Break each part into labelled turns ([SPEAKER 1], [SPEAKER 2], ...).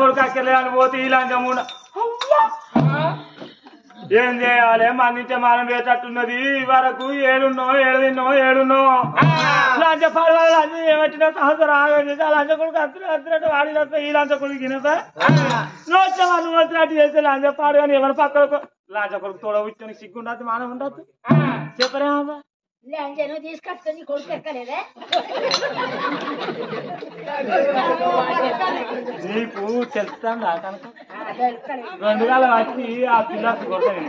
[SPEAKER 1] కొడుకు అక్కర్లేదని పోతే ఈ లంచం ఏం చేయాలి మందించే మనం వేటట్టున్నది వరకు ఏడున్నో లంచ పడవాలి లంచం ఏమట్టినా సంవత్సరం ఆగేది లంచ కొడుకు అత్తినట్టు వాడినట్టు ఈ లంచ కొడుకు తినదా నోచవాళ్ళు వచ్చినట్టు చేస్తే లంచ పాడు కానీ ఎవరి పక్కలకు లంచ కొడుకు తోడ కూర్చొని సిగ్గుండదు మనం ఉండద్దు చెప్పరేమమ్మా
[SPEAKER 2] లంచను తీసుకొస్తుంది కొడుకు ఎక్కలేదే
[SPEAKER 1] నీకు తెలుస్తాందా కనుక 2 కాలం వచ్చి ఆ పిల్లలు కొడతాను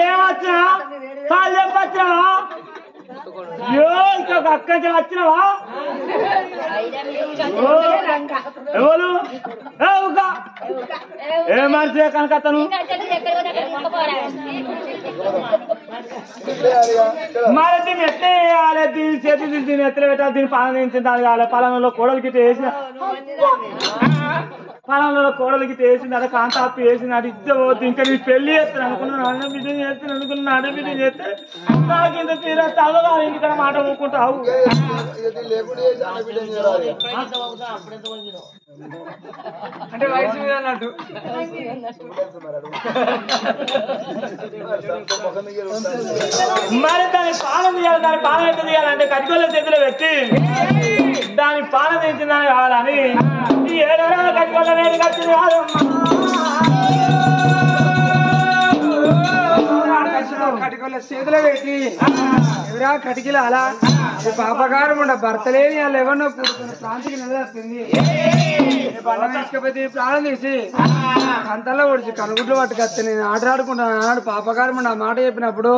[SPEAKER 1] ఏమొచ్చినా పాలు చెప్పొచ్చినా ఇంకొక అక్క వచ్చినావా ఎవరు ఏ మనిషి కనుక అతను మరి దీన్ని ఎట్లా వేయాలి దీని చేతి దీన్ని ఎత్తులు పెట్టాలి దీన్ని పాలన వేయించింది కావాలి పొలంలో కోడలికి వేసిన పొలంలో కోడలికి వేసింది అక్కడ కాంతాపి వేసింది అది ఇచ్చబోద్దు ఇంకా నీ పెళ్లి చేస్తాను అనుకున్నాను అన్న బిడ్డ చేస్తాను అనుకున్నాను అన్న బిడ్డ చేస్తే నాకు ఇంత తీరా తలగా ఇంటికడ మాట ఊకుంటావు అంటే వయసు మీద అన్నట్టు మరి దాని పాలన తీయాలి దాని పాలన ఎంత తీయాలంటే కటికొల్ల చేతిలో పెట్టి దాని పాలన తీయించిందని కావాలని ఈ 7 రోజుల కటికొల్ల వేడి కట్టింది కటికొల్ల చేతిలో పెట్టి ఎవరా కటికిల అలా పాపగారు ఉండ భర్త లేని వాళ్ళు ఎవరినో కూడుకున్న ప్రాంతికి నిలదప్పింది తీసుకపోతే ప్రాణం తీసి అంతలో ఒడిచి కనుగుడ్లు పట్టుకొస్తే నేను ఆటలాడుకుంటాను అన్నాడు పాపగారు ఉండ మాట చెప్పినప్పుడు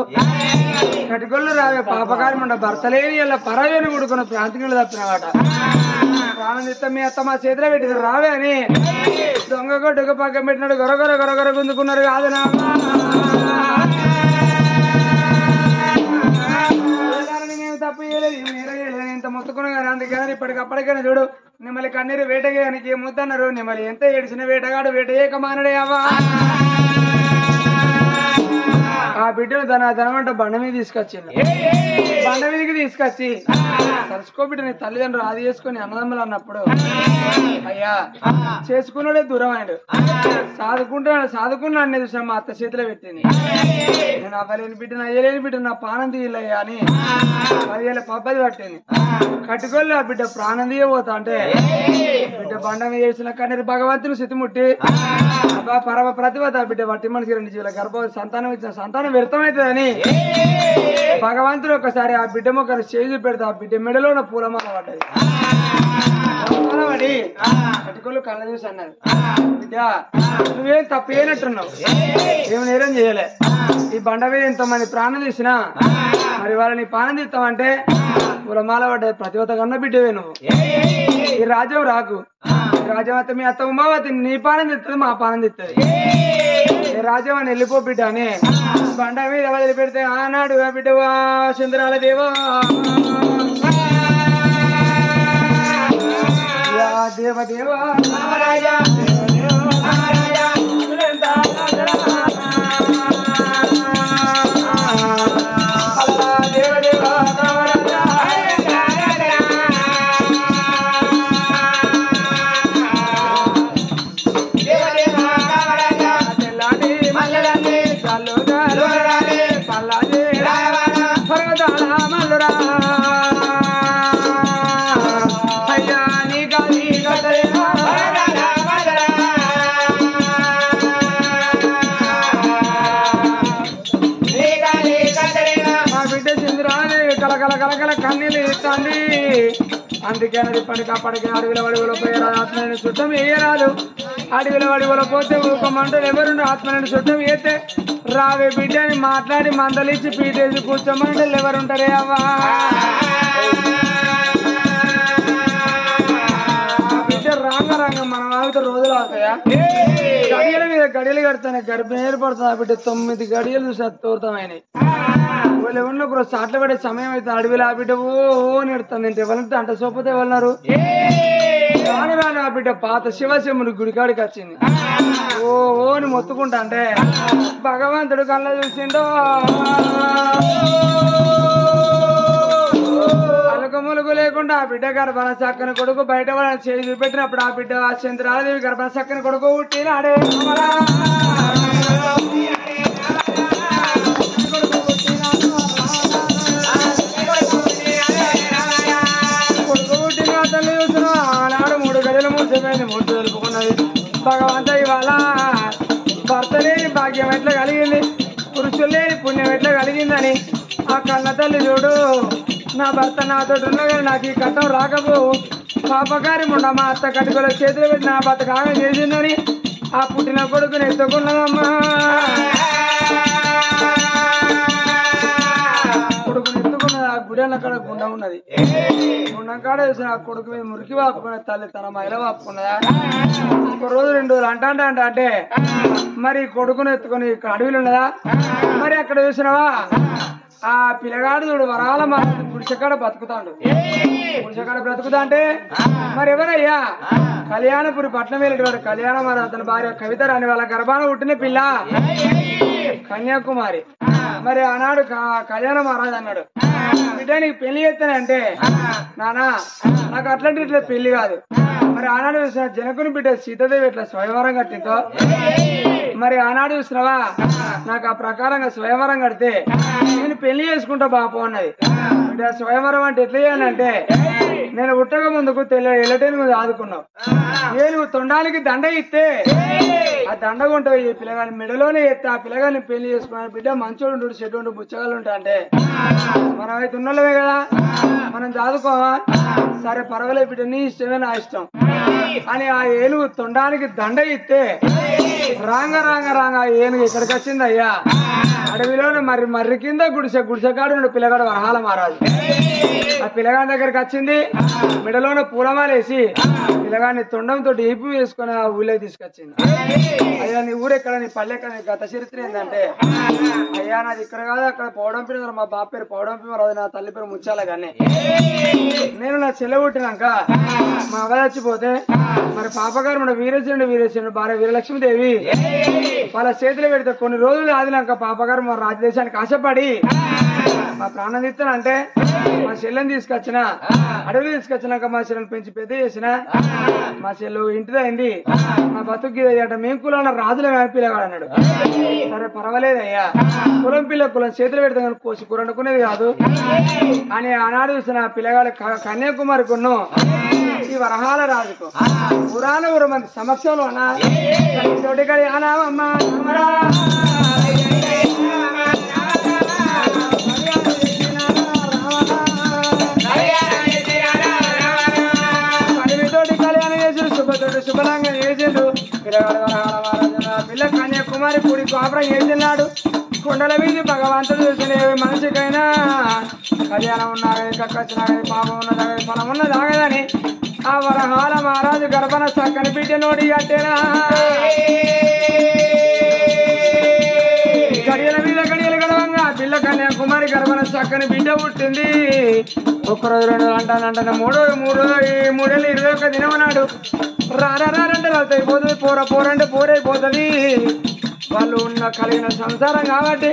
[SPEAKER 1] కటికొల్లు రావే పాపగారు ఉండ భర్త లేని వాళ్ళ పరవేని కూడుకున్న ప్రాంతికి నిలదప్పినవాట ప్రాణం తీస్తే మీ అత్త మా చేతిలో పెట్టింది రావే అని దొంగ కొట్టుకు పక్కన పెట్టినాడు గొరగొర గుంజుకున్నారు కాదనా తప్పు చేయలేదు ఇంత మొత్తుకున్నా కానీ అందుకని ఇప్పటికప్పటికైనా చూడు నిమ్మల్ని కన్నీరు వేటగానికి ముద్దన్నారు నిమ్మల్ని ఎంత ఏడిసిన వేటగాడు వేట చేయక మానడే అవ్వా ఆ బిడ్డను ధనమంట బండ మీద తీసుకొచ్చింది బండ మీదకి తీసుకొచ్చి తలుసుకో బిడ్డ నీ తల్లిదండ్రులు అది చేసుకుని అన్నదమ్ములు అన్నప్పుడు అయ్యా చేసుకున్నాడే దూరం ఆయన సాదుకున్నాడు చూసిన మా అత్త చేతిలో పెట్టింది నేను అవ్వలేని బిడ్డను అయ్యలేని బిడ్డ నా ప్రాణం తీయలయ్యా అని 10 ఏళ్ళ పబ్బది పట్టింది కట్టుకోలే ఆ బిడ్డ ప్రాణం తీయబోతా అంటే బిడ్డ బండ మీద చేసిన కన్నీరు భగవంతుని సితిముట్టి పరమ ప్రతిభత బిడ్డ వట్టి మనిషి 2 జీవుల గర్భవతి సంతానం ఇచ్చిన సంతానం వ్యర్థమవుతుందని భగవంతుడు ఒకసారి ఆ బిడ్డ మొక్కలు చేసి పెడితే ఆ బిడ్డ మెడలో ఉన్న పూలమాల పడ్డది పడి కట్టుకోలు కళ్ళ చూసి అన్నారు బిడ్డ నువ్వేం తప్పు చేయనట్టున్నావు ఏమి నేరం చేయలే ఈ బండ మీద ఎంతమంది ప్రాణం తీసినా మరి వాళ్ళని ప్రాణం తీస్తామంటే పూలమాల పడ్డది ప్రతివత కన్నా బిడ్డవే నువ్వు ఈ రాజ్యం రాకు రాజ్యం అయితే మీ అత్త ఉమావతి నీ పానం తెస్తుంది మా పానం తెస్తుంది రాజ్యం అని వెళ్ళిపో బిడ్డ అని బండ మీద వదిలి పెడితే ఆనాడు బిడ్డవా చంద్రాల దేవా దేవదేవా కలకల కన్నీళ్ళు ఇస్తుంది అందుకే ఇప్పటికప్పటికే అడవిలో వడివలో పోయారు ఆత్మని చుట్టం వేయరాదు అడవిలో వడివలో పోతే ఊకమంటూ ఎవరుండి ఆత్మని చుట్టం వేస్తే రావే బిడ్డని మాట్లాడి మందలిచ్చి పీటేసి కూర్చోమంటే ఎవరుంటారే అవ్వా బిడ్డ రాంగ మనం ఆగితే రోజులు అవుతాయా గడియల మీద గడియలు కడతానే గర్భం ఏర్పడుతుంది ఆ బిడ్డ 9 గడియలు చూసి తోరుతామని వాళ్ళు ఎవరినో ఒక చాట్ల పడే సమయం అయితే అడవిలో ఆ బిడ్డ ఓ నెడుతుంది అంటే ఎవరంటే అంట సోపోతే ఎవరున్నారు రాని ఆ బిడ్డ పాత శివశివుని గుడికాడికి వచ్చింది ఓని మొత్తుకుంటా అంటే భగవంతుడు కళ్ళ చూసిండో ములుగు లేకుండా ఆ బిడ్డ గర్భన చక్కని కొడుకు బయట వాళ్ళని చేయి చూపెట్టినప్పుడు ఆ బిడ్డ చంద్రాలదేవి గర్భన చక్కని కొడుకు పుట్టినాడే కొడుకు పుట్టిన తల్లి చూసిన ఆనాడు 3 గడియలు మూసిపోయింది 3 తెలుపుకున్నది భగవంత ఇవాళ భర్త లేని భాగ్యం ఎట్లా కలిగింది పురుషులు లేని పుణ్యం ఎట్లా కలిగిందని ఆ కన్న తల్లి చూడు నా భర్త నాతో ఉన్నా కానీ నాకు ఈ కట్టం రాకపోవు పాపకారి ఉండ మా అత్త కట్టుకోలే చేతులు పెట్టి నా భర్త కాగా చేసిందని ఆ పుట్టిన కొడుకుని ఎత్తుకున్నదమ్మా కొడుకుని ఎత్తుకున్నది ఆ గుడెల కాడ గుండ ఉన్నది గుండం కాడ వేసిన ఆ కొడుకు మీద మురికి వాపుకున్నది తల్లి తన మహిళ వాపుకున్నదా 1 రోజు 2 రోజులు అంటే మరి కొడుకుని ఎత్తుకొని ఇక్కడ అడవిలు ఉన్నదా మరి అక్కడ చూసినవా ఆ పిల్లగాడు చూడు వరాల పురుషకాడ బతుకుతాడు పురుషకాడ బ్రతుకుతా అంటే మరి ఎవరయ్యా కళ్యాణపురి పట్నం వెళ్ళేవాడు కళ్యాణ అతని భార్య కవిత రాని వాళ్ళ గర్భాన పుట్టిన పిల్ల కన్యాకుమారి మరి ఆనాడు కళ్యాణ మహారాజు అన్నాడు బిడ్డ నీకు పెళ్లి చేస్తానంటే నానా నాకు అట్లాంటి ఇట్లా పెళ్లి కాదు మరి ఆనాడు చూసిన జనకుని బిడ్డ సీతాదేవి ఇట్లా స్వయంవరం కట్టిందో మరి ఆనాడు చూసినావా నాకు ఆ ప్రకారంగా స్వయంవరం కడితే నేను పెళ్లి చేసుకుంటా బాపు అన్నది బిడ్డ స్వయంవరం అంటే ఎట్లా చేయాలంటే నేను ఉట్టక ముందుకు ఎల్లటేను మీద ఆదుకున్నావు నేను తొండానికి దండ ఇస్తే ఆ దండగా ఉంటావు ఈ పిల్లగాని మెడలోనే ఎత్తే ఆ పిల్లగాని పెళ్లి చేసుకున్నాను బిడ్డ మంచోడు చెట్టు బుచ్చగాలు ఉంటా అంటే మనం అయితే ఉన్నోళ్ళమే కదా మనం చదువుకోవా సరే పర్వాలేదు బిడ్డ నీ ఇష్టమే నా ఇష్టం అని ఆ ఏనుగు తొండానికి దండ ఇస్తే రాంగ ఏనుగు ఇక్కడికి వచ్చింది అయ్యా అడవిలోనే మర్రి కింద గుడిసెకాడు పిల్లగాడు వరహాల మహారాజు ఆ పిల్లగాడి దగ్గరికి వచ్చింది మెడలోనే పూలమాలేసి పిల్లగాడిని తొండంతో ఈపు వేసుకొని ఆ ఊళ్ళో తీసుకొచ్చింది అయ్యా నీ ఊరెక్కడ నీ పల్లెక్కడ నీ గత చరిత్ర ఏంటంటే అయ్యా నాది ఇక్కడ కాదు అక్కడ పౌడంపి మా బాప పేరు పౌడంపి మరి నా తల్లి పేరు ముచ్చాల కానీ నేను నా చెల్లె పుట్టినాక మా అవ్వ చచ్చిపోతే మరి పాపగారు మన వీరేశుడు భార్య వీరలక్ష్మీదేవి వాళ్ళ చేతిలో పెడితే కొన్ని రోజులు ఆదినాక పాపగారు మా రాజదేశానికి ఆశపడి మా ప్రాణం తీస్తానంటే మా చెల్లెని తీసుకొచ్చిన అడవి తీసుకొచ్చినాక మా చెల్లెని పెంచి పెద్ద చేసిన మా చెల్లు ఇంటిదైంది మా బతుకు అట మేము కులం రాజుల పిల్లగాడు అన్నాడు సరే పర్వాలేదయ్యా కులం కులం చేతులు పెడితే కోసి కూర అనుకునేది కాదు అని ఆనాడు చూసిన పిల్లగాడు కన్యాకుమారి కొన్ను ఈ వరహాల రాజుకు పురాణ మంది సమక్షంలో అనామమ్మా శుభలంగా చేసిండు పిల్ల కన్యాకుమారి పూడి కాపురం చేసినాడు కొండల మీద భగవంతుడు చూసిన మనిషికైనా కళ్యాణం ఉన్నాగని కక్కచ్చినాగని పాపం ఉన్నదాగని ఫలం ఉన్నదాగదని ఆ వరహాల మహారాజు గర్భన చక్కని బిడ్డ నోడి కట్టేనా గడియల మీద గడియలు గడవంగా పిల్ల కన్యాకుమారి గర్భన చక్కని బిడ్డ పుట్టింది 1 రోజు 2 అంటానంటే 3 21 దినం అన్నాడు రారంటే అయిపోతుంది పోరంటే పోరైపోతుంది వాళ్ళు ఉన్న కలిగిన సంసారం కాబట్టి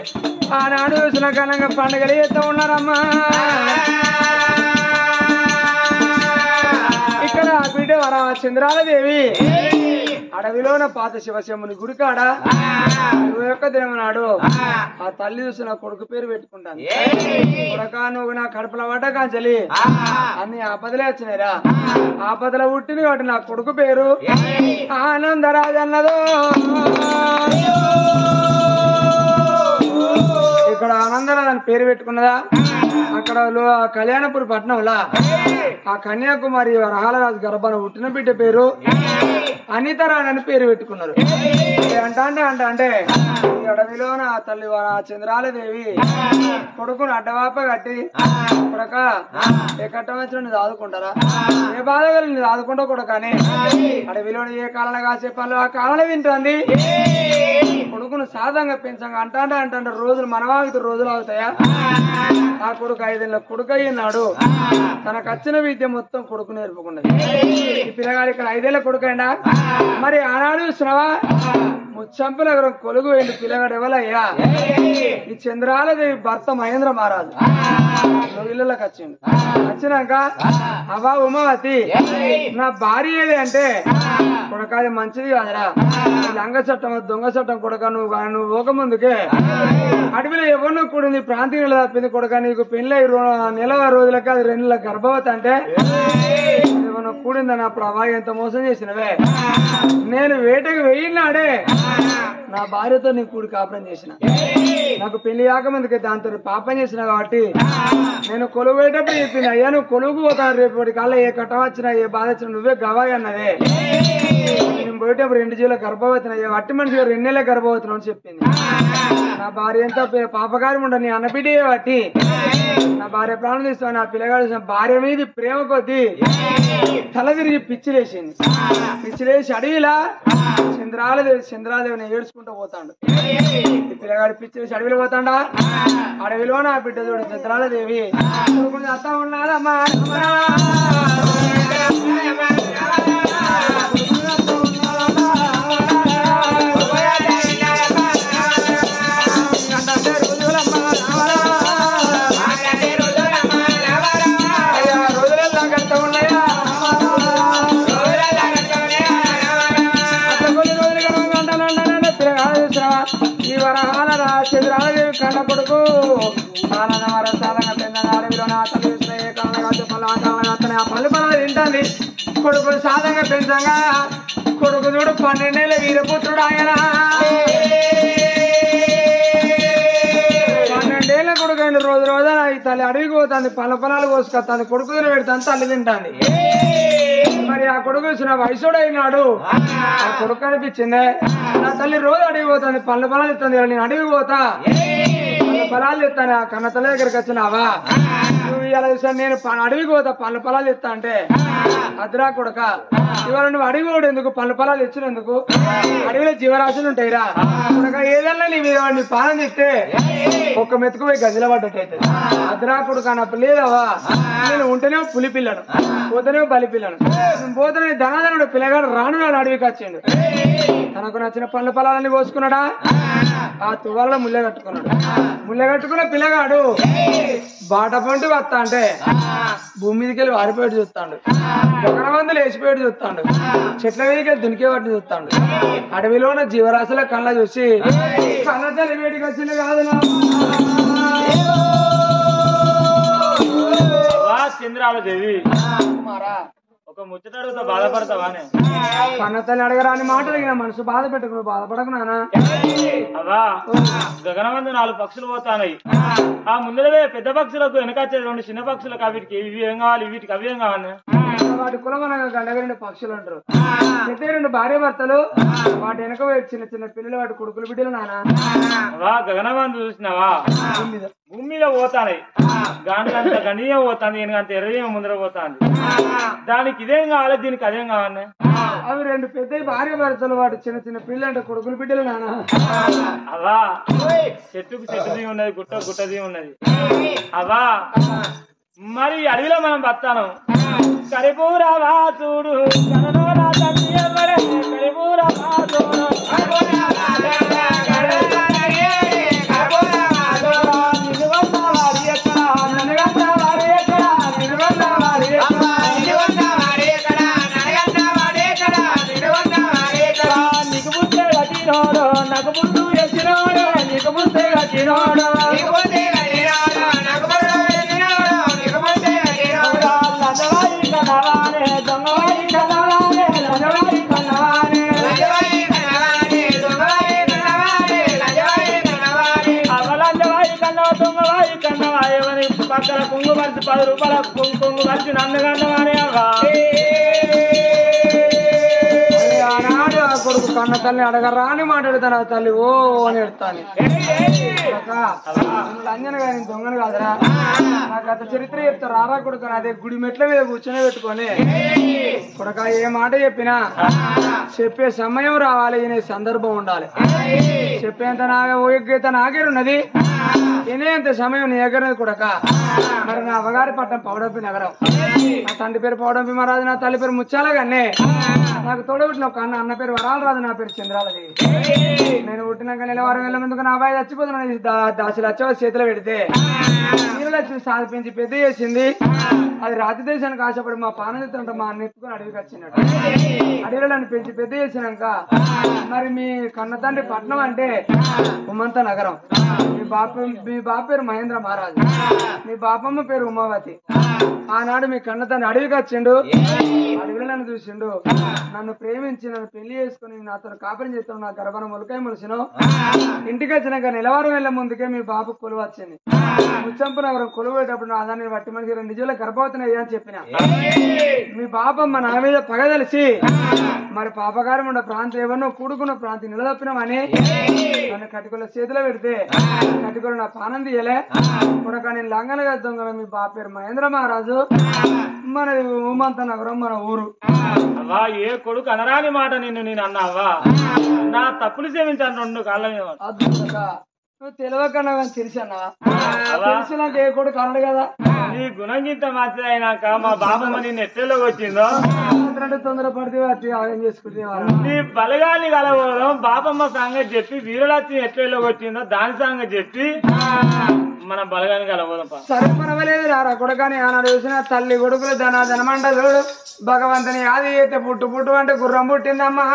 [SPEAKER 1] ఆనాడు చూసిన ఘనంగా పండుగలు చేస్తూ ఉన్నారమ్మా ఇక్కడ బిడ్డ వర చంద్రాలదేవి అడవిలోన పాత శివశంభుని గుడికాడ 21 దినం నాడు ఆ తల్లి చూసిన కొడుకు పేరు పెట్టుకుంటాను కొడక నువ్వు నా కడుపుల పడ్డ కాంచలి అన్ని ఆపదలే వచ్చినాయిరా ఆపదల పుట్టింది కాబట్టి నా కొడుకు పేరు ఆనందరాజు అన్నదో ఇక్కడ ఆనందరాజు అని పేరు పెట్టుకున్నదా అక్కడ కళ్యాణపురి పట్నంలా ఆ కన్యాకుమారి వరహాలరాజు గర్భాన పుట్టిన బిడ్డ పేరు అనితరాణి అని పేరు పెట్టుకున్నారు అంటే ఈ అడవిలోన ఆ తల్లి చంద్రాలదేవి కొడుకును అడ్డవాప కట్టి కొడక ఏ కట్టం వచ్చిన ఆదుకుంటారా ఏ బాధ కలిగి ఆదుకుంటా కూడా కానీ అడవిలోని ఏ కాలంలో కాసే పనులు ఆ కాలంలో వింటుంది కొడుకును సాధంగా పెంచంగా అంటాంటే రోజులు మనవాగుతూ రోజులు అవుతాయా ఆ కొడుకు 5 ఏళ్ళ కొడుకు అయ్యినాడు తనకు వచ్చిన విద్య మొత్తం కొడుకు నేర్పుకున్నది ఈ పిల్లగాడు ఇక్కడ 5 ఏళ్ళ కొడుకు అయినా మరి ఆనాడు శ్రవ ముచ్చంపు నగరం కొలుగు వెళ్ళి పిల్లగాడు ఎవలయ్యా ఈ చంద్రాలదేవి భర్త మహేంద్ర మహారాజు ఇళ్ళకి వచ్చిండు. వచ్చినాక అవా ఉమావతి నా భార్య ఏది అంటే కొడక అది మంచిది కాదురా, లంగ చట్టం దొంగ చట్టం కొడక, నువ్వు పోక ముందుకే అడవిలో ఎవరినో కూడింది ప్రాంతీయ తప్పింది కొడక, నీకు పెళ్ళి 9 రోజులకి అది 2 నెలల గర్భవతి అంటే ఏమన్నా కూడిందని అప్పుడు అవా ఎంత మోసం చేసినవే. నేను వేటకి వెయ్యినాడే నా భార్యతో నీ కూడి కాపురం చేసిన, నాకు పెళ్లి కాకముందుకే దాంతో పాపం చేసిన కాబట్టి నేను కొలువు పోయేటప్పుడు చెప్పింది, అయ్యా నువ్వు కొలువుకు పోతాను రేపటి కల్లా ఏ కట్టం వచ్చినా ఏ బాధ వచ్చినా నువ్వే గవాయి అన్నదే. నేను పోయేటప్పుడు 2 జీవుల గర్భవతిన అట్టి మనిషిగా 2 నెలల గర్భవతిన అని చెప్పింది. నా భార్య ఎంత పాపకారం ఉండదు, నీ అన్నబిడ్డే బట్టి నా భార్య ప్రాణం తీస్తాను. నా పిల్లగాడు భార్య మీద ప్రేమ కొద్దీ తల తిరిగి పిచ్చిలేసింది. పిచ్చిలేసి అడవిలా చంద్రాలదేవిని ఏడ్చుకుంటూ పోతాడు. ఈ పిల్లగాడు పిచ్చిలేసి అడవిలో పోతాడా, అడవిలో నా బిడ్డ చూడు చంద్రాలదేవి అత్త ఉన్నాడమ్మా చంద్రాలదేవి కన్న కొడుకు అడవిలో నా పళ్ళు పొలాలు తింటాంది. కొడుకు సాధంగా పెంచంగా కొడుకు చూడు 12 ఏళ్ళ వీరపుత్రుడు ఆయన. 12 ఏళ్ళ కొడుకు అండి. రోజు రోజున ఈ తల్లి అడవికి పోతుంది, పళ్ళ పొలాలు కోసుకొస్తుంది, కొడుకు తిన పెడతాను, తల్లి తింటాంది. మరి ఆ కొడుకు వచ్చిన వయసుడు అయినాడు. ఆ కొడుకు అనిపించిందే నా తల్లి రోజు అడిగి పోతుంది, పళ్ళ పొలాలు ఇస్తుంది, నేను అడిగి పోతా పళ్ళ పొలాలు ఇస్తాను. ఆ కన్న తల్లి దగ్గరికి వచ్చినావా నువ్వు ఇలా చూసాను, నేను అడవికి పోతా పళ్ళ పొలాలు ఇస్తా అంటే అద్రా కొడుక ఇవాళ నువ్వు అడిగి పోడు ఎందుకు, పళ్ళ పొలాలు ఇచ్చినందుకు, అడవిలో జీవరాశులు ఉంటాయిరా కొడుక, ఏదన్నా నీ మీద నీ పాలన ఇస్తే ఒక్క మెతుకు పోయి గదిలో పడ్డట్టయితే అద్రా కొడుక అన్నప్పుడు లేదవా, నేను ఉంటేనే పులి పిల్లను పోతేనే బలి పిల్లను, పోతేనే ధనాధనుడు పిల్లగాడు రాను నాడు అడవికి వచ్చిండు. తనకు నచ్చిన పళ్ళ పొలాలన్నీ కోసుకున్నాడా, ఆ తువ్వాలలో ముల్లె కట్టుకున్నాడు. ముల్లె కట్టుకున్న పిల్లగాడు బాట పంటి వస్తా అంటే భూమి మీదకి వెళ్ళి వారిపోయేట్టు చూస్తాడు, ఒకరి మందులు వేసిపోయేట్టు చూస్తాడు, చెట్ల మీదకి వెళ్ళి దునికేవాటి చూస్తాడు. అడవిలో ఉన్న జీవరాశుల కళ్ళ చూసి కళ్ళ తల్లి వేటికి వచ్చింది కాదు
[SPEAKER 3] చంద్రాలదేవి ఒక ముచ్చటతో బాధపడతావానే.
[SPEAKER 1] కన్నతల్లి అడగరాని మాట అడిగిన మనసు బాధ పెట్టుకుని బాధపడకు నానా.
[SPEAKER 3] అవా గగనమందు 4 పక్షులు పోతాయి. ఆ ముందరవే పెద్ద పక్షులకు వెనకచ్చే 2 చిన్న పక్షులకు వీటికి ఇవి ఏం కావాలి, వీటికి అవి ఏం కావాలి.
[SPEAKER 1] వాటి కులమనగా గండగా 2 పక్షులు అంటారు. అయితే 2 భార్య భర్తలు, వాటి వెనక చిన్న చిన్న పిల్లలు, వాటి కొడుకులు బిడ్డలు నానా.
[SPEAKER 3] అవా గగనమందు చూసినావా భూమి మీద పోతాయి, గాండ్లంత గణీయం పోతాంది, ఈయనకంత ఎర్రయ్యం ముందర పోతాంది. దానికి ఇదేం కావాలి, దీనికి అదేం కావాలి.
[SPEAKER 1] అవి 2 పెద్ద భార్య భర్తలు, వాటి చిన్న చిన్న పిల్లలు అంటే కొడుకులు బిడ్డలు నానా.
[SPEAKER 3] అవా చెట్టుకు చెట్టుది ఉన్నది, గుట్టది ఉన్నది. అవా మరి అడవిలో మనం బతాను కరిపూరవా చూడు కననోరా తండ్రి ఎవరే కరిపూరవా చూడు నాకు ముందు ఎచ్చినోడు నీకు ముందే వచ్చినోడు పక్కన కొంగు మరిచి 10 రూపాయల కొంగు మరిచి నన్నగన్నవానే అవ్వా.
[SPEAKER 1] ఆనాడు ఆ కొడుకు కన్న తల్లి అడగరా అని మాట్లాడుతాను. ఆ తల్లి ఓ అని ఎడతాను. అంజన గారి దొంగను కాదురా, నాకు అంత చరిత్ర చెప్తారు. రారా కొడుకు అదే గుడి మెట్ల మీద కూర్చొని పెట్టుకొని కొడుక ఏ మాట చెప్పినా చెప్పే సమయం రావాలి, అనే సందర్భం ఉండాలి. చెప్పేంత యోగ్యత నాకే ఉన్నది, తినేంత సమయం నీ దగ్గర కొడక మరి నా అవగారి పట్టణం పౌడంపి నగరం నా తండ్రి పేరు పౌడంపి మహారాజు నా తల్లి పేరు ముచ్చాలగానే నాకు తోడబుట్టిన ఒక అన్న పేరు వరాలరాజు నా పేరు చంద్రాలది నేను పుట్టినాక నెలవారం వెళ్ళ ముందుకు నా అబ్బాయి చచ్చిపోతున్నా దాసి లచ్చ చేతిలో పెడితే నీళ్ళచ్చి సాధించి పెద్ద చేసింది అది రాతి దేశానికి ఆశపడి మా పానదిత్తుంటే మా నెత్తుకుని అడవికి వచ్చినట్టు అడవిలో నన్ను పెంచి పెద్ద చేసినాక మరి మీ కన్న తండ్రి పట్నం అంటే ఉమంత నగరం మీ బాప పేరు మహేంద్ర మహారాజు మీ బాపమ్మ పేరు ఉమావతి ఆనాడు మీ కన్న తండ్రి అడవికి వచ్చిండు అడవిలో నన్ను చూసిండు నన్ను ప్రేమించి నన్ను పెళ్లి చేసుకుని నాతో కాపురం చేస్తాను నా గర్భన మొలకాయ మొలిసిను ఇంటికి వచ్చినాక నిలవారం వెళ్ళే ముందుకే మీ బాబు కొలువు వచ్చింది ముచ్చంపు నగరం కొలువేటప్పుడు నా దాన్ని బట్టి మనకి 2 నిజాలు గర్భవతున్నాయి అని చెప్పిన మీ బాపమ్మ నా మీద పగ తెలిసి మరి పాపగారం ఉన్న ప్రాంతం ఎవరినో కూడుకున్న ప్రాంతం నిలదప్పినామని నన్ను కట్టుకుల చేతిలో పెడితే కట్టుకులు నా పానం తీయలే కూడా నేను లంగనగా దొంగ మీ బాప పేరు మహేంద్ర మహారాజు మనది ఉమంత నగరం మన ఊరు
[SPEAKER 3] అవ్వా ఏ కొడుకు అనరాని మాట నేను అన్నావా నా తప్పులు క్షమించాను 2 కాళ్ళ మీద
[SPEAKER 1] అద్భుతంగా నువ్వు తెలియకన్నా తెలిసానా తెలిసినాక ఏ కొడుకు అనడు కదా
[SPEAKER 3] నీ గుణం ఇంత మంచిది అయినాక మా బాబమ్మ నిన్ను ఎట్లలోకి వచ్చిందో
[SPEAKER 1] తొందర పడితే ఆగం చేసుకుంటే
[SPEAKER 3] నీ బలగాన్ని కలవడం బాబమ్మ సంగతి చెప్పి వీరలక్ష్మి ఎట్లలోకి వచ్చిందో దాని సంగతి చెప్పి మన బలగాన్ని కలవడం
[SPEAKER 1] సరే పర్వాలేదు రారా కొడుకని ఆనాడు చూసిన తల్లి కొడుకులు ధనమంట చూడు భగవంతుని ఆది అయితే పుట్టు అంటే గుర్రం పుట్టిందమ్మా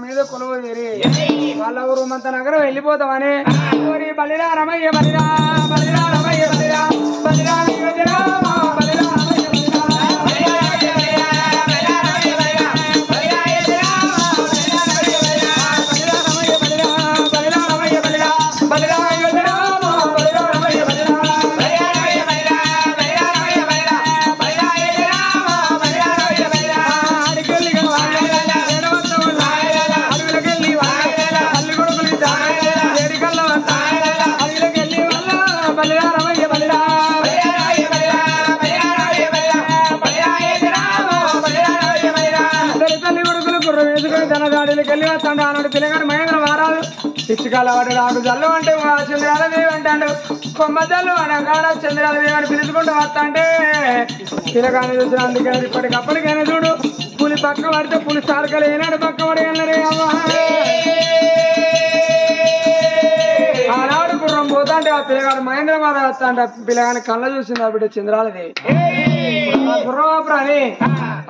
[SPEAKER 1] మీద కొలువు చేరి వాళ్ళ ఊరు మంత నగరం వెళ్ళిపోతామని బలిరా రమయ్య బలిరా బలిరా రమయ్య బలిరా బలిరా ఆనాడు పిల్లగాడు మహేంద్ర మహారాజు పిచ్చికాల వాడు నాకు జల్లు అంటే చంద్రాలదేవి అంటాడు కొమ్మ జల్లు అనగాడ చంద్రాలదేవి అని పిలుచుకుంటూ వస్తా అంటే పిల్లగాని చూసిన అందుకే ఇప్పటికప్పటికైనా చూడు పులి పక్క పడితే పులి సారకలు ఏనాడు పక్క పడి వెళ్ళరే అమ్మా ఆనాడు గుర్రం పోతా అంటే ఆ పిల్లగాడు మహేంద్ర మహారాజు వస్తా అంటే పిల్లగాని కళ్ళ చూసింది ఆ బిడ్డ చంద్రాలదేవి గుర్రం ఆపరాని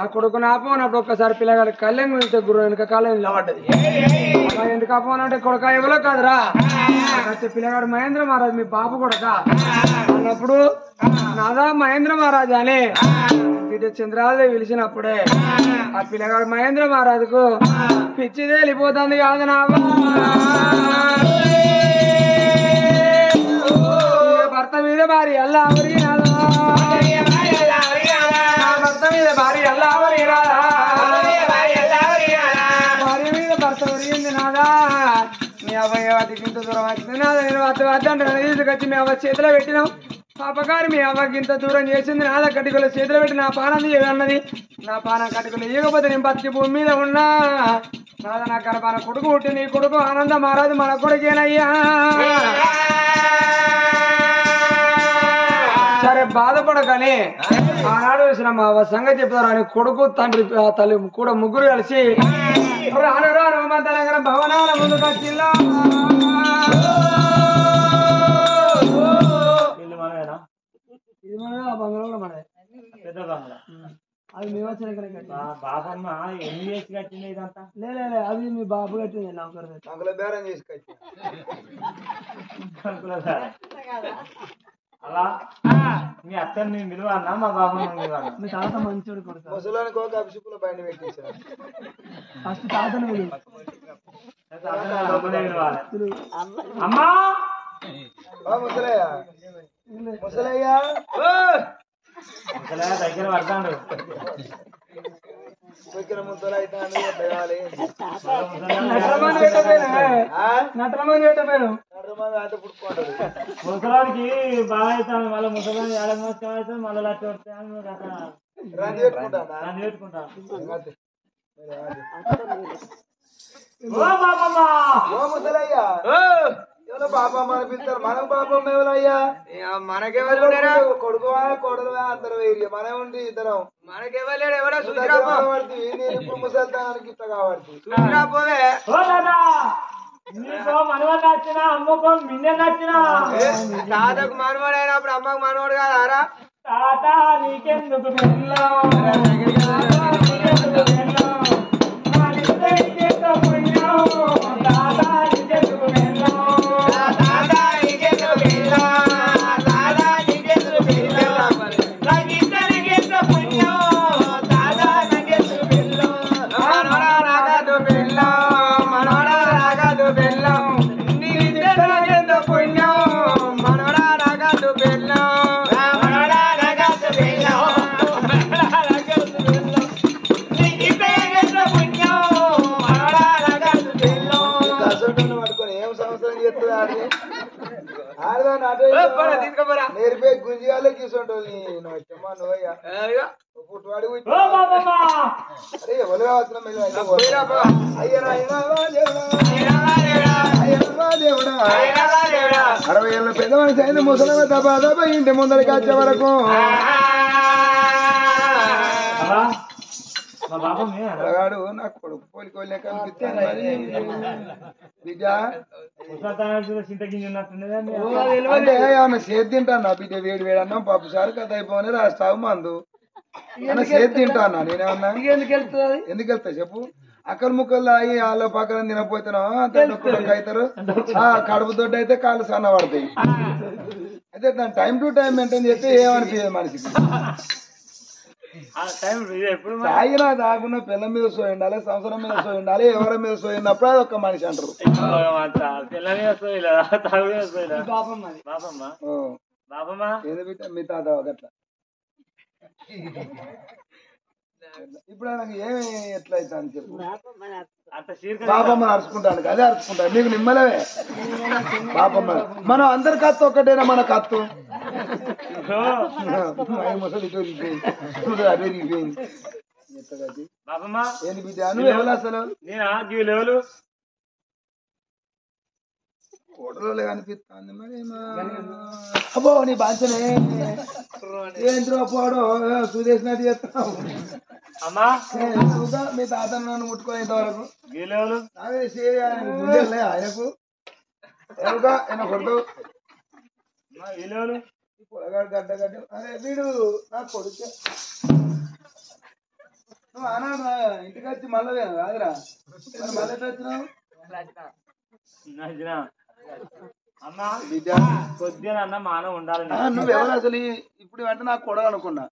[SPEAKER 1] ఆ కొడుకు ఆపమన్నప్పుడు ఒక్కసారి పిల్లగాడి కళ్యాణ్ గురించి గుర్రం వెనుక కాలం నిలబడ్డది ఎందుకు ఆపమనంటే కొడుక ఎవరో కాదురా పిల్లగాడు మహేంద్ర మహారాజు మీ బాబు కొడక అన్నప్పుడు నాదా మహేంద్ర మహారాజు అని బిడ్డ చంద్రాలదేవి పిలిచినప్పుడే ఆ పిల్లగాడు మహేంద్ర మహారాజుకు పిచ్చిదే వెళ్ళిపోతుంది కాదు నా భర్త మీద భారీ అల్లా అవరి భర్త మీద భారీ అల్లా అవరి భార్య మీద భర్త ఒరిగింది నాదా మీ అబ్బాయి వాటికి ఇంత దూరం వచ్చింది నాదా నేను వద్దంటే తీసుకొచ్చి మీ అవ్వ చేతిలో పెట్టినాం పాపగారు మీ అవ్వకి ఇంత దూరం చేసింది నాదా కటికలు చేతిలో పెట్టి నా పానం అన్నది నా పానం కటికలు ఇవ్వకపోతే నేను బతికి భూమి మీద ఉన్నా నాదా నా గర్భాన కొడుకు పుట్టి నీ కొడుకు ఆనంద మహారాజు మన కొడుకేనయ్యా సరే బాధపడకని ఆనాడు చూసిన మా సంగతి చెప్తారు అని కొడుకు తండ్రి తల్లి కూడా ముగ్గురు కలిసి రాను రాను మంత నగరం భవనాల ముందుకు వచ్చిల్లా బంగ్లా మనది
[SPEAKER 3] పెద్ద బంగ్లా
[SPEAKER 1] అది మేము వచ్చిన
[SPEAKER 3] బాబమ్మ ఎన్ని చేసి కట్టింది ఇదంతా
[SPEAKER 1] లే అది మీ బాబు కట్టింది నౌకరు బేరం చేసి కట్టి
[SPEAKER 3] అలా మీ అత్తని విలువ అన్నా మా బాబమ్మ
[SPEAKER 1] మీ తాత మంచోడు కొడుకు
[SPEAKER 4] ముసలానికి ఒక అభిషేకుల బయట పెట్టేసారు
[SPEAKER 1] ఫస్ట్ తాతను
[SPEAKER 3] అమ్మా
[SPEAKER 4] ముసలయ్య ముసలయ్య
[SPEAKER 3] దగ్గర పడతాడు
[SPEAKER 4] ముద్దలు అయితే
[SPEAKER 3] ముసలానికి బాగా అవుతాను మళ్ళీ ముసలాన్ని ఏడ మోసం అవుతుంది మళ్ళీ లక్ష వస్తాను పెట్టుకుంటా ఓ బాబమ్మ
[SPEAKER 4] ఓ ముసలయ్యా ఎవరో బాబమ్మ అనిపిస్తారు మనం బాబమ్మ ఎవరయ్యా
[SPEAKER 1] మనకెవరు
[SPEAKER 4] కొడుకువా కొడలువా అందరు వేరు మనం ఉండి ఇద్దరం
[SPEAKER 1] మనకెవరు ఎవరో
[SPEAKER 4] కాబట్టి నేను ఇప్పుడు ముసలితనానికి ఇట్లా కాబట్టి
[SPEAKER 1] చూసిరాపోవే.
[SPEAKER 3] ఓ దాదా నీకో మనవాడు నచ్చినా అమ్మకో మిన్నే నచ్చినా
[SPEAKER 1] తాతకు మనవాడు అయినప్పుడు అమ్మకు మనవాడు కాదారా?
[SPEAKER 3] తాత నీకెందుకు పెళ్ళాం నీకెందుకు పెళ్ళాం నా నిశ్చయిత పుణ్యం తాత నీకెందుకు పెళ్ళాం
[SPEAKER 4] పట్టుకొని ఏం సంవత్సరం చేస్తుంది నేర్పే గుంజిగాలే తీసుకుంటావు నువ్వయ్యా పుట్టువాడి
[SPEAKER 3] ఓ బాబమ్మ
[SPEAKER 4] అరే ఎవరు కావాల్సిన దేవుడా 60 ఏళ్ళ పెద్ద మనిషి అయింది ముసలమ్మ దబా దబా ఇంటి ముందరికి వచ్చే వరకు
[SPEAKER 3] మా బాబమ్మ
[SPEAKER 4] పిల్లగాడు నా కొడుకు పోలికోలే కనిపిస్తాను బిడ్డ
[SPEAKER 3] చింత గింజ ఉన్నట్టున్నదా
[SPEAKER 4] అంటే ఏమన్నా సేద్ తింటాను బిడ్డ వేడి వేడి అన్నం పప్పు సారు కథ అయిపోయి రాస్తావు మందు ఏమన్నా సేద్ తింటానా నేనేమన్నా ఎందుకు వెళ్తా చెప్పు అక్కలు ముక్కలు అయ్యి వాళ్ళ పక్కన తినపోతున్నావు అంత అవుతారు కడుపు దొడ్డు అయితే కాళ్ళు సన్న పడతాయి అయితే దాని టైం టు టైం మెయింటైన్ చేస్తే ఏమనిపించదు మనిషికి తాగినా తాగున్న పిల్ల మీద సోయి ఉండాలి సంవత్సరం మీద సోయి ఉండాలి ఎవరి మీద సోయినప్పుడు అది ఒక్క మనిషి అంటారు ఏది బిడ్డ మీ తాత గట్ల ఇప్పుడు నాకు ఏమి ఎట్లా అవుతా అని చెప్పు బాబమ్మ అరుచుకుంటాను అదే అరుచుకుంటాను నీకు నిమ్మలవే బాబమ్మ మనం అందరి కత్తు ఒక్కటేనా మన కత్తు ముసలి అడిగిపోయింది ఏంటి బిడ్డ నువ్వు ఎవరు అసలు ఫోటోలో కనిపిస్తుంది మరి అబ్బో నీ బాంచనే ఏంద్రో పోడో సుదేసినట్టు చెప్తావు
[SPEAKER 3] అమ్మా
[SPEAKER 4] మీ తాత నన్ను ముట్టుకునేంత వరకు
[SPEAKER 3] గీలేవులు
[SPEAKER 4] ఆయనకు ఎవరుగా ఆయన కొడుతూ
[SPEAKER 3] గీలేవులు
[SPEAKER 4] పొలగాడు గడ్డ గడ్డ అరే వీడు నా కొడుకు నువ్వు అన్నాడు ఇంటికి వచ్చి మళ్ళీ కాదురా మళ్ళీ ఎట్లా వచ్చినావు
[SPEAKER 3] అమ్మా కొద్దిగా అన్న మానవ ఉండాలి
[SPEAKER 4] నువ్వెవరు అసలు ఇప్పుడు అంటే నాకు కొడలు అనుకున్నా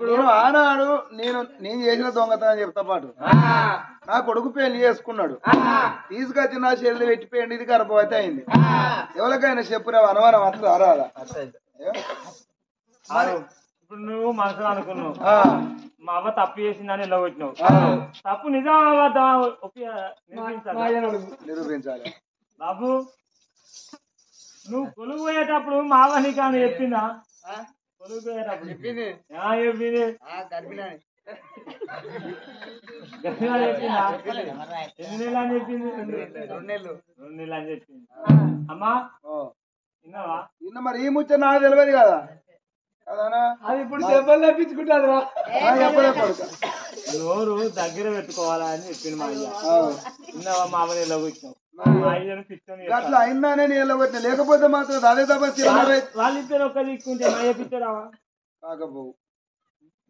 [SPEAKER 4] నేను ఆనాడు నేను చేసిన దొంగతనం చెప్తా పాటు నా కొడుకు పెళ్లి చేసుకున్నాడు తీసుకొచ్చి నా చెల్లి పెట్టిపోయింది ఇది గర్భవతి అయింది ఎవరికైనా చెప్పురా అనుమానం అసలు రాదా
[SPEAKER 3] ఇప్పుడు నువ్వు మనసులో అనుకున్నావు మా అవ్వ తప్పు చేసిందని ఇలా వచ్చినావు తప్పు నిజం
[SPEAKER 4] నిరూపించాలి
[SPEAKER 3] బాబు నువ్వు కొలుగు పోయేటప్పుడు మా అవ్వ నీకు అని చెప్పిందా కొలుగు పోయేటప్పుడు చెప్పింది చెప్పిందా ఎన్ని నెలలు అని చెప్పింది 2 నెలలు అని చెప్పింది అమ్మా విన్నావా
[SPEAKER 4] నిన్న మరి ఈ ముచ్చ నాకు తెలియదు కదా
[SPEAKER 1] అది ఇప్పుడు దెబ్బలు తప్పించుకుంటారు
[SPEAKER 3] నోరు దగ్గర పెట్టుకోవాలా అని చెప్పింది మా అయ్య విన్నావా మా అవ్వని ఇలా కూర్చున్నావు
[SPEAKER 4] అట్లా అయిందానే నేను కొట్టిన లేకపోతే మాత్రం అదే తప్ప
[SPEAKER 3] వాళ్ళిద్దరు ఒక్క తీసుకుంటే మా అయ్య పిచ్చారావా
[SPEAKER 4] కాకపోవు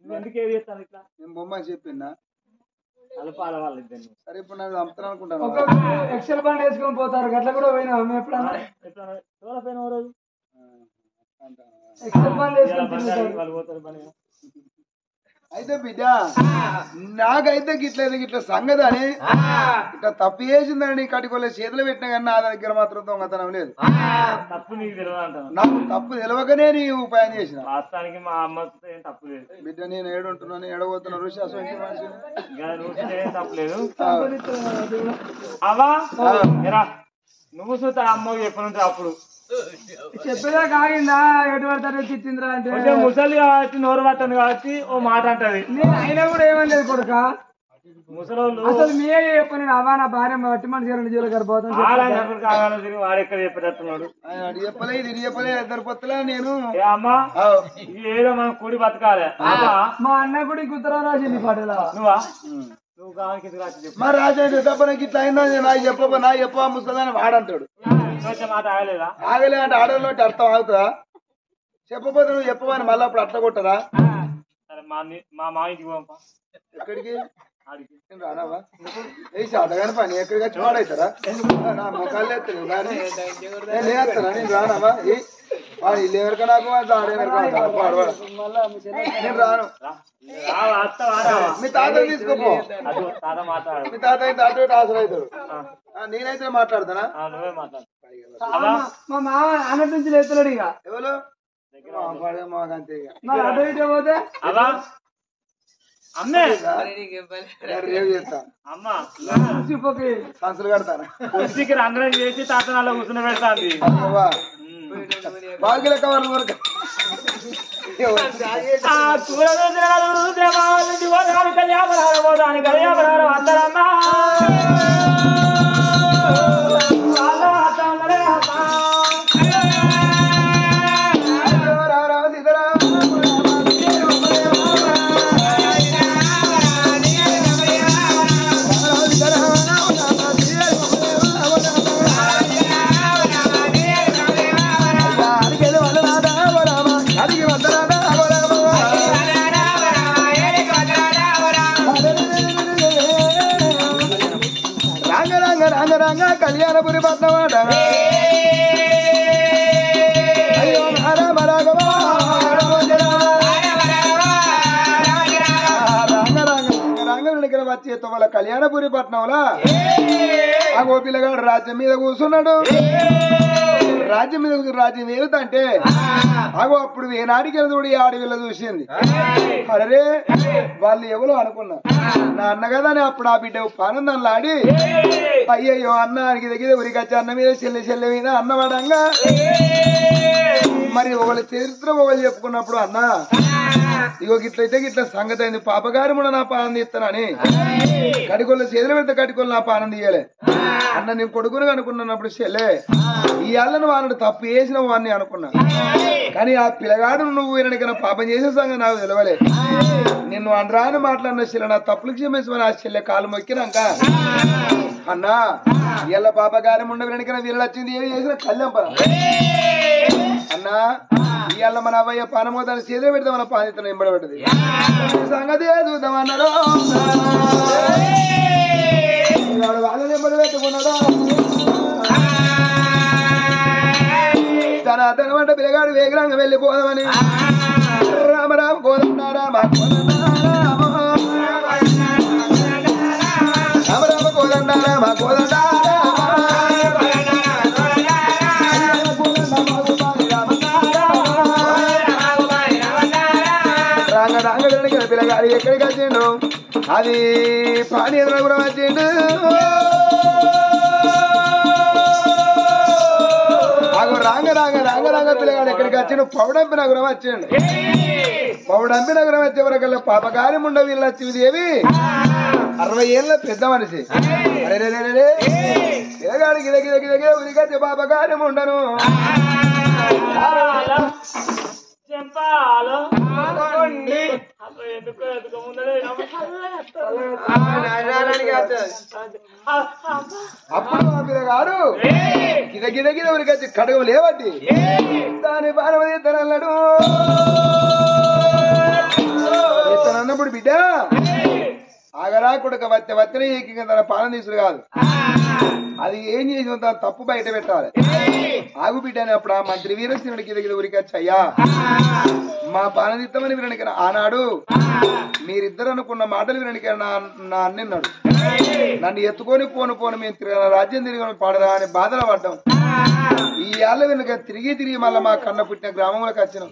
[SPEAKER 3] ఎందుకు ఏది చేస్తాను ఇట్లా
[SPEAKER 4] నేను బొమ్మ చెప్పినా
[SPEAKER 3] అలపాల వాళ్ళిద్దరు
[SPEAKER 4] సరే ఇప్పుడు నాకు చంపుతాను అనుకుంటాను
[SPEAKER 1] ఎక్సెల్ బండి వేసుకొని పోతారు గట్ల కూడా పోయినా ఎప్పుడన్నా
[SPEAKER 3] ఎవరైనా రోజు
[SPEAKER 1] ఎక్సెల్ బండి వేసుకొని
[SPEAKER 3] వాళ్ళు పోతారు పని
[SPEAKER 4] అయితే బిడ్డ నాకైతే గిట్ల సంగతి అని ఇట్లా తప్పు చేసిందని కటికొల్ల చేతులు పెట్టినా కానీ నా దగ్గర మాత్రం దొంగతనం లేదు
[SPEAKER 3] తప్పు నీకు తెలియదు అంటాను
[SPEAKER 4] నాకు తప్పు తెలియకనే నీ ఉపాయం చేసిన
[SPEAKER 3] వాస్తవానికి మా అమ్మ ఏం తప్పు లేదు
[SPEAKER 4] బిడ్డ నేను ఏడుంటున్నాను ఏడబోతున్నా ఋషి అసలు మనిషి
[SPEAKER 3] ఏం తప్పు లేదు అవా నువ్వు చూస్తా అమ్మకి చెప్పనుంటే అప్పుడు
[SPEAKER 1] చెప్పేదా కాగిందా ఎటు పడతారో చిట్టిందిరా అంటే
[SPEAKER 3] ముసలి కాబట్టి నోరు పట్టను కాబట్టి ఓ మాట అంటది
[SPEAKER 1] నేను అయినా కూడా ఏమని లేదు కొడుక
[SPEAKER 3] ముసలోళ్ళు
[SPEAKER 1] అసలు మీరే చెప్పని అవా నా భార్య మట్టి మనిషి 2 జీవులు గర్భవతం
[SPEAKER 3] కావాలని తిరిగి వాడు ఎక్కడ చెప్పేటట్టున్నాడు.
[SPEAKER 4] చెప్పలే ఇది చెప్పలే ఇద్దరు పొత్తులా నేను
[SPEAKER 3] ఏ అమ్మా ఇది ఏదో మనం కూడి బతకాలి.
[SPEAKER 1] మా అన్న కూడా ఇంక ఉత్తరం రాసింది పాటలా
[SPEAKER 3] నువ్వు కావాలని కింద రాసి చెప్పు.
[SPEAKER 4] మా రాజా తప్పనకి ఇట్లా అయిందా నాకు చెప్ప ముసలని వాడంటాడు.
[SPEAKER 3] మాట ఆగలేదా?
[SPEAKER 4] ఆగలే అంటే ఆడలో అర్థం ఆగుతుందా? చెప్పపోతే నువ్వు చెప్పమని మళ్ళీ అప్పుడు అట్లా కొట్టరా?
[SPEAKER 3] సరే మా ఇంటికి పంపా.
[SPEAKER 4] ఎక్కడికి నేను రానావా? ఏ సాధగాని పని ఎక్కడికి వచ్చి వాడవుతారా? నా ముఖాలు ఎత్తలేవు కానీ నేనేస్తానా? నేను రానావా? ఇల్లు ఎవరిక నాకు ఆడేవరక నేను రాను. మీ తాత తీసుకోపో. మీ తాత ఆసర అవుతాడు. నేనైతే మాట్లాడతానా?
[SPEAKER 3] నువ్వే మాట్లాడు.
[SPEAKER 1] మా మామ అన్నట్టు నుంచి లేస్తున్నాడు. ఇక
[SPEAKER 4] ఎవరు మాకంతే
[SPEAKER 1] మరి అటు ఇటు పోతే
[SPEAKER 3] అమ్మే
[SPEAKER 4] రేపు చేస్తా.
[SPEAKER 3] అమ్మా
[SPEAKER 4] సంచులు కడతాను.
[SPEAKER 3] కొద్దికి రంధ్రం చేసి తాతనాల్లో కూర్చుని పెడతాంది.
[SPEAKER 4] బాగిల కవర్ల వరకు
[SPEAKER 3] అందరమ్మా
[SPEAKER 4] కళ్యాణపురి పట్నమాట అయ్యో రంగ వచ్చి వాళ్ళ కళ్యాణపురి పట్నంలో ఆ గోపిల్లగాడు రాజ్యం మీద కూర్చున్నాడు. రాజ్యం మీద రాజ్యం ఏలుతంటే అగో అప్పుడు ఏనాడికి వెళ్ళి ఆడవిల్ల చూసింది. అరే వాళ్ళు ఎవరో అనుకున్నా నా అన్న కదా అని అప్పుడు ఆ బిడ్డ పానందాన్ని ఆడి అయ్యయ్యో అన్న దగ్గర ఉరికొచ్చి అన్న మీద చెల్లె మీద అన్నవాడంగా మరి ఒకళ్ళ చరిత్ర ఒకళ్ళు చెప్పుకున్నప్పుడు అన్న ఇగో గిట్లయితే గిట్ల సంగతి అయింది పాపగారు కూడా నా పానం తీస్తానని కడికొల్ల చేతులు పెడితే కడికొల్ల నా పానం తీయలే అన్న నేను కొడుకుని అనుకున్నప్పుడు చెల్లె ఈ అల్లను వాడు తప్పు వేసిన వాడిని అనుకున్నా. కానీ ఆ పిల్లగాడు నువ్వు వినకన్నా పాపం చేసే సంగతి నాకు తెలవలే. నిన్ను అనరాని మాట్లాడిన చెల్లె నా తప్పులు క్షమించమని ఆ చెల్లె కాలు మొక్కినాక అన్నా ఇళ్ళ పాపగారం ఉండ వెనకన వీళ్ళొచ్చింది ఏమి చేసిన కళ్యాణపర అన్నా ఇవాళ మన అవ్వయ్య పానమోదాన్ని చేతులు పెడితే మన పానితనం ఎంబడబడ్డది సంగతి చూద్దామన్నాడు. వాళ్ళని ఎంబడి పెట్టుకున్నాడు. తన అతనమాట పిల్లగాడు వేగరంగా వెళ్ళిపోదామని రామరామ కోదన్నారా రామరామ కోదండారా మా కోదండారా రాంగ పిల్లగాడు ఎక్కడికి వచ్చిండు అది పాని ఎదురు కూడా వచ్చిండు. రాంగ పిల్లగాడు ఎక్కడికి వచ్చిండు పౌడంపి నగరం వచ్చిండు. పౌడంపి నగరం వచ్చే వరకల్లా పాపకారి ముండ వీళ్ళు వచ్చింది ఏవి 60 ఏళ్ళ పెద్ద మనిషి. అరే పిల్లగాడు గిదగిదగిదగిద ఉరికొచ్చే పాపకారి ఉండను అప్పుడు ఆ పిల్లగాడు గిదగిదగిద ఉరికొచ్చి కడగం లేవట్టి దాని పార్వతి తనన్నాడు. అన్నప్పుడు బిడ్డ ఆగరా కొడుక వచ్చనే తన పాలన తీసుడు కాదు అది ఏం చేసిన తన తప్పు బయట పెట్టాలి. ఆగు బిడ్డ అని అప్పుడు ఆ మంత్రి వీరసింహుడికి దగ్గర ఉరికొచ్చి అయ్యా మా పాలన ఇస్తామని వినడానికి ఆనాడు మీరిద్దరు అనుకున్న మాటలు వినడానికి నా అన్నన్నాడు. నన్ను ఎత్తుకొని పోను మేము రాజ్యం తిరిగి పాడరా అని బాధలు పడ్డాం. ఈ ఏళ్ళ వెనుక తిరిగి మళ్ళా మా కన్న పుట్టిన గ్రామంలోకి వచ్చినాం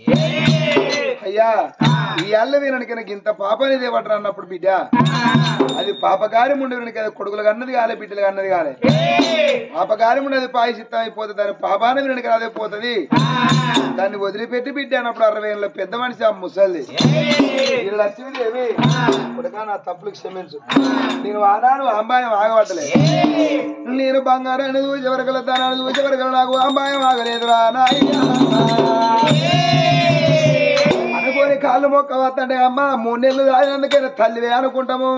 [SPEAKER 4] అయ్యా ఈ ఏళ్ళ వెనక ఇంత పాప అనేది ఏమంటారు అన్నప్పుడు బిడ్డ అది పాపకార్యం ఉండేది కదా కొడుకులు అన్నది కాలే బిడ్డలు అన్నది కాలే పాపకార్యం ఉండేది పాయసిత్తం అయిపోతుంది దాని పాపాన వెనక అదే పోతుంది దాన్ని వదిలిపెట్టి బిడ్డ అన్నప్పుడు 60 ఏళ్ళ పెద్ద మనిషి ఆ ముసలి లక్ష్మీదేవి కొడుకా నా తప్పులు క్షమించు నేను ఆనాడు అంబాయం ఆగబట్టలే నేను బంగారాన్ని చూసి ఎవరికల దానాన్ని చూసి ఎవరికల నాకు అంబాయం ఆగలేదురా అనుకోని కాళ్ళు మొక్క వస్తుంటే అమ్మ 3 నెలలు తాగినందుకైనా తల్లివే అనుకుంటాము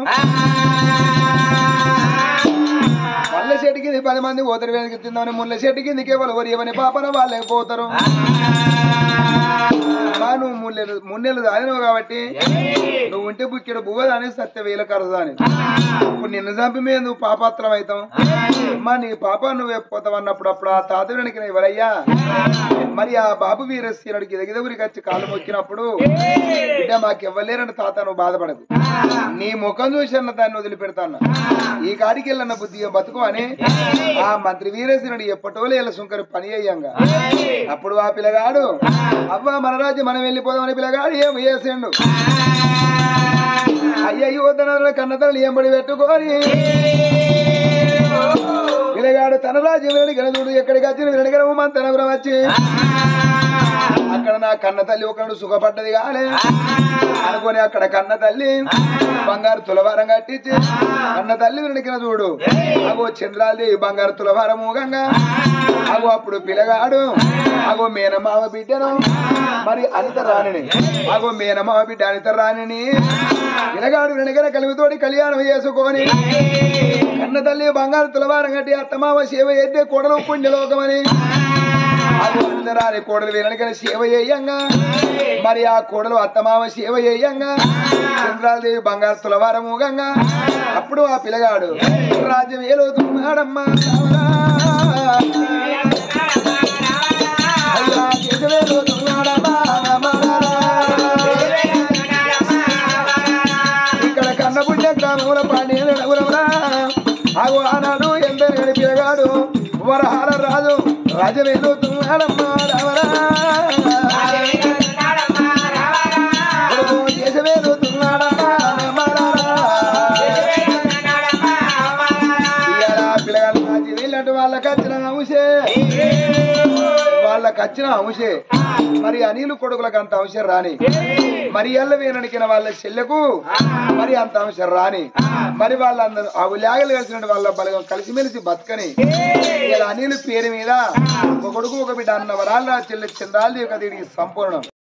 [SPEAKER 4] ముళ్ళ చెట్టు కింద 10 మంది పోతారు వెనక్కి తిందామని ముళ్ళ చెట్టు కిందకి ఎవరు ఎవరి పాపన వాళ్ళే పోతారు నువ్వు 3 నెలలు తాగినావు కాబట్టి నువ్వు ఉంటే బుక్కెడు బువ్వదాని సత్య వేల కరదాని ఇప్పుడు నిన్ను చంపి మీద నువ్వు పాపాత్రం అవుతావు అమ్మా నీ పాప నువ్వే పోతావు అన్నప్పుడు అప్పుడు ఆ తాత వెనక ఎవరయ్యా మరి ఆ బాబు వీరశీరుడికి దగ్గరికి వచ్చి కాళ్ళు మొక్కినప్పుడు బిడ్డ మాకెవ్వలేరని తాత నువ్వు బాధపడదు నీ ముఖం చూసి అన్న దాన్ని వదిలిపెడతాను ఈ కాడికి వెళ్ళన్న బుద్ధిగా బతుకు అని ఆ మంత్రి వీరశీరుడు ఎప్పటోలే ఇలా సుంకరి పని అయ్యంగా అప్పుడు ఆ పిల్లగాడు అవ్వ మన రాజ్యం మనం వెళ్ళిపోదామని పిల్లగాడు ఏం చేసిండు అయ్యయ్యో తన కన్నతలు ఏంబడి పెట్టుకోని పిల్లగాడు తన రాజ్యం చూడు ఎక్కడికి వచ్చిన వెనకర మంతనగురం వచ్చి అక్కడ నా కన్న తల్లి ఒకడు సుఖపడ్డది కాలే అనుకొని అక్కడ కన్న తల్లి బంగారు తులవారం కట్టించి కన్న తల్లి వెనకిన చూడు అగో చంద్రాలి బంగారు తులవారం మూగంగా అగో అప్పుడు పిల్లగాడు అగో మేనమావ బిడ్డను మరి అనిత రాణిని అగో మేనమావ బిడ్డ అనిత రాణిని పిల్లగాడు వెనకన కలిమితోటి కళ్యాణం చేసుకొని కన్న తల్లి బంగారు తులవారం కట్టి అత్తమావ సేవ అయితే కొడలు పుణ్యలోకమని రాని కోడలు వెనకన సేవ చేయంగా మరి ఆ కోడలు అత్తమామ సేవ చేయంగా చంద్రాలదేవి బంగారు తులవారముగంగా అప్పుడు ఆ పిల్లగాడు రాజ్యం ఏలోతున్నాడమ్మా ఇక్కడ కన్నపుణ్య గ్రామంలో పాండ్యరా ఆగు ఆనాడు ఎందరు గడి పిల్లగాడు వరహాల రాజు రాజవేలుతున్నాడమ్మా రావరా పిల్లగాడు రాజ్యం వెళ్ళినట్టు వాళ్ళకి వచ్చిన అంశే మరి అనిలు కొడుకులకు అంత అంశం రాని మరి ఎల్ల వేనడికిన వాళ్ళ చెల్లెకు మరి అంత అంశం రాని మరి వాళ్ళందరూ అవి లేగలు కలిసిన వాళ్ళ బలగం కలిసిమెలిసి బతకని ఇలా అనిలు పేరు మీద ఒక కొడుకు ఒక బిడ్డ అన్న వరాల చెల్లె చంద్రాలదేవి కథ సంపూర్ణం.